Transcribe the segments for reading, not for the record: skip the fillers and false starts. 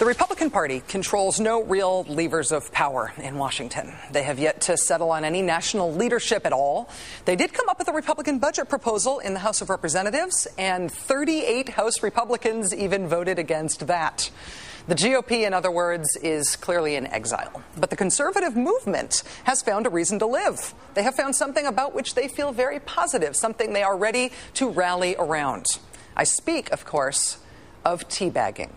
The Republican Party controls no real levers of power in Washington. They have yet to settle on any national leadership at all. They did come up with a Republican budget proposal in the House of Representatives, and 38 House Republicans even voted against that. The GOP, in other words, is clearly in exile. But the conservative movement has found a reason to live. They have found something about which they feel very positive, something they are ready to rally around. I speak, of course, of teabagging.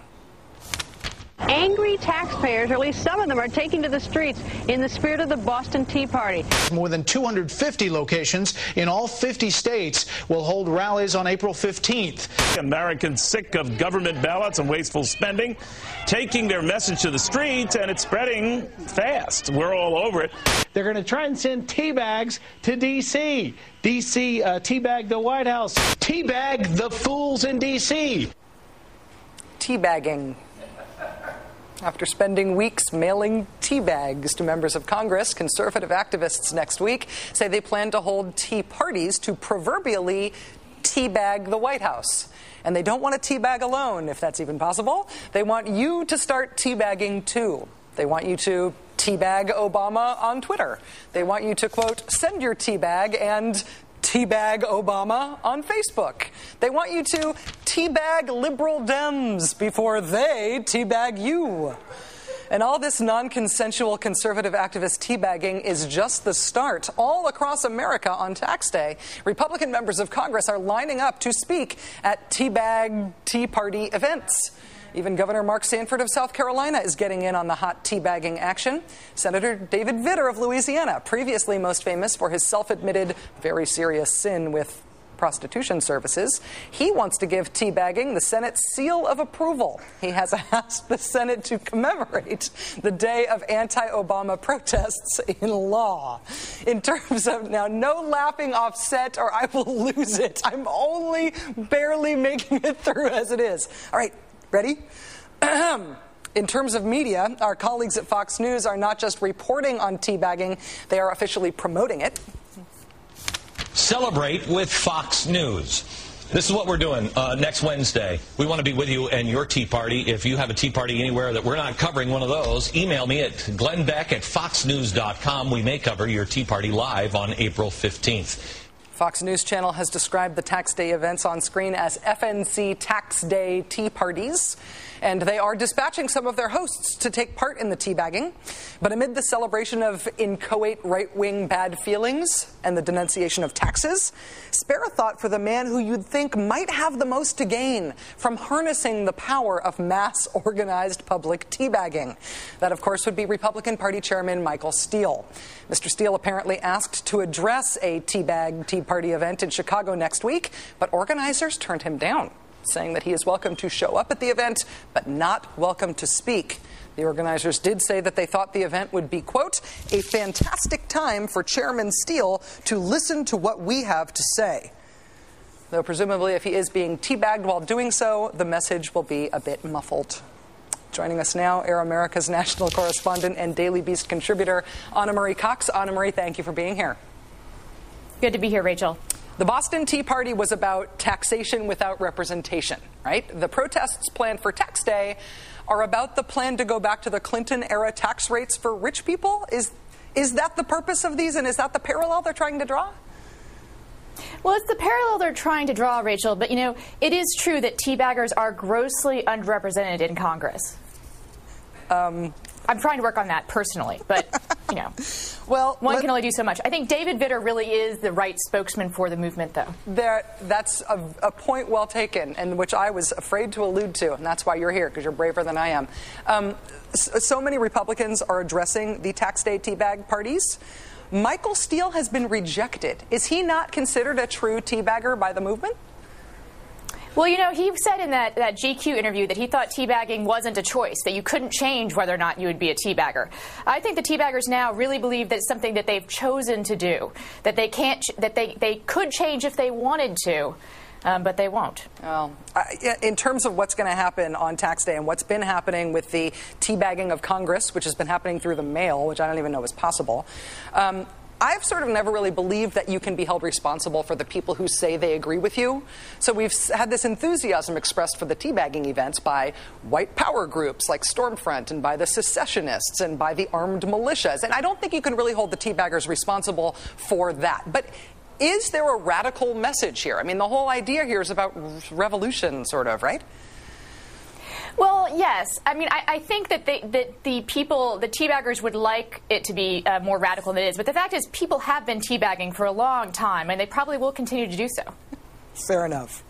Angry taxpayers, or at least some of them, are taking to the streets in the spirit of the Boston Tea Party. More than 250 locations in all 50 states will hold rallies on April 15th. Americans sick of government bailouts and wasteful spending, taking their message to the streets, and it's spreading fast. We're all over it. They're going to try and send tea bags to D.C. D.C. Teabag the White House. Teabag the fools in D.C. Teabagging. After spending weeks mailing tea bags to members of Congress, conservative activists next week say they plan to hold tea parties to proverbially teabag the White House. And they don't want to teabag alone, if that's even possible. They want you to start teabagging too. They want you to teabag Obama on Twitter. They want you to, quote, send your teabag and teabag Obama on Facebook. They want you to teabag liberal Dems before they teabag you. And all this non-consensual conservative activist teabagging is just the start. All across America on tax day, Republican members of Congress are lining up to speak at teabag Tea Party events. Even Governor Mark Sanford of South Carolina is getting in on the hot teabagging action. Senator David Vitter of Louisiana, previously most famous for his self-admitted very serious sin with prostitution services, he wants to give teabagging the Senate's seal of approval. He has asked the Senate to commemorate the day of anti-Obama protests in law. In terms of, now, no laughing off set or I will lose it. I'm only barely making it through as it is. All right. Ready? In terms of media, our colleagues at Fox News are not just reporting on teabagging, they are officially promoting it. Celebrate with Fox News. This is what we're doing next Wednesday. We want to be with you and your tea party. If you have a tea party anywhere that we're not covering one of those, email me at glennbeck@foxnews.com. We may cover your tea party live on April 15th. Fox News Channel has described the Tax Day events on screen as FNC Tax Day tea parties, and they are dispatching some of their hosts to take part in the teabagging. But amid the celebration of inchoate right-wing bad feelings and the denunciation of taxes, spare a thought for the man who you'd think might have the most to gain from harnessing the power of mass organized public teabagging. That, of course, would be Republican Party Chairman Michael Steele. Mr. Steele apparently asked to address a teabag tea party event in Chicago next week, but organizers turned him down, saying that he is welcome to show up at the event, but not welcome to speak. The organizers did say that they thought the event would be, quote, a fantastic time for Chairman Steele to listen to what we have to say. Though presumably if he is being teabagged while doing so, the message will be a bit muffled. Joining us now, Air America's national correspondent and Daily Beast contributor, Anna Marie Cox. Anna Marie, thank you for being here. Good to be here, Rachel. The Boston Tea Party was about taxation without representation, right? The protests planned for Tax Day are about the plan to go back to the Clinton-era tax rates for rich people. Is that the purpose of these, and is that the parallel they're trying to draw? Well, it's the parallel they're trying to draw, Rachel, but, you know, it is true that teabaggers are grossly underrepresented in Congress. I'm trying to work on that personally, but, you know, well, one can only do so much. I think David Vitter really is the right spokesman for the movement, though. That's a point well taken, and which I was afraid to allude to, and that's why you're here, because you're braver than I am. So many Republicans are addressing the Tax Day teabag parties. Michael Steele has been rejected. Is he not considered a true teabagger by the movement? Well, you know, he said in that GQ interview that he thought teabagging wasn't a choice, that you couldn't change whether or not you would be a teabagger. I think the teabaggers now really believe that it's something that they've chosen to do, that they can't, that they could change if they wanted to, but they won't. Well, in terms of what's going to happen on Tax Day and what's been happening with the teabagging of Congress, which has been happening through the mail, which I don't even know is possible, I've sort of never really believed that you can be held responsible for the people who say they agree with you. So we've had this enthusiasm expressed for the teabagging events by white power groups like Stormfront and by the secessionists and by the armed militias. And I don't think you can really hold the teabaggers responsible for that. But is there a radical message here? I mean, the whole idea here is about revolution, sort of, right? Well, yes. I mean, I think that the teabaggers would like it to be more radical than it is. But the fact is, people have been teabagging for a long time, and they probably will continue to do so. Fair enough.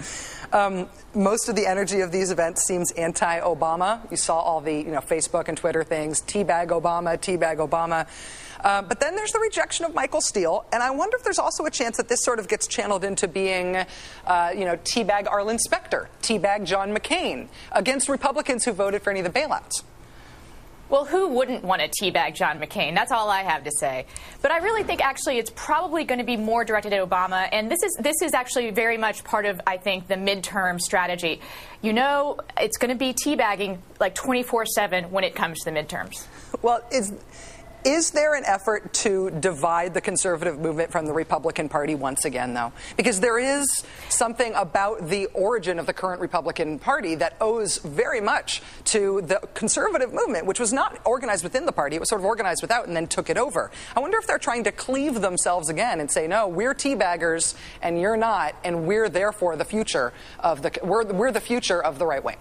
Most of the energy of these events seems anti-Obama. You saw all the Facebook and Twitter things, teabag Obama, teabag Obama. But then there's the rejection of Michael Steele, and I wonder if there's also a chance that this sort of gets channeled into being, teabag Arlen Specter, teabag John McCain, against Republicans who voted for any of the bailouts. Well, who wouldn't want to teabag John McCain? That's all I have to say. But I really think actually it's probably going to be more directed at Obama, and this is actually very much part of, I think, the midterm strategy. It's going to be teabagging like 24/7 when it comes to the midterms. Well, is there an effort to divide the conservative movement from the Republican Party once again, though? Because there is something about the origin of the current Republican Party that owes very much to the conservative movement, which was not organized within the party. It was sort of organized without and then took it over. I wonder if they're trying to cleave themselves again and say, no, we're teabaggers and you're not, and we're therefore the future of we're the future of the right wing.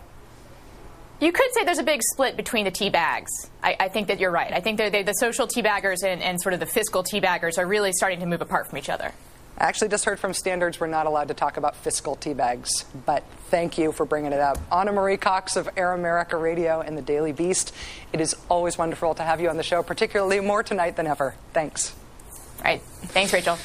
You could say there's a big split between the teabags. I think that you're right. I think the social teabaggers and sort of the fiscal teabaggers are really starting to move apart from each other. I actually just heard from Standards we're not allowed to talk about fiscal teabags, but thank you for bringing it up. Anna Marie Cox of Air America Radio and the Daily Beast. It is always wonderful to have you on the show, particularly more tonight than ever. Thanks. All right. Thanks, Rachel.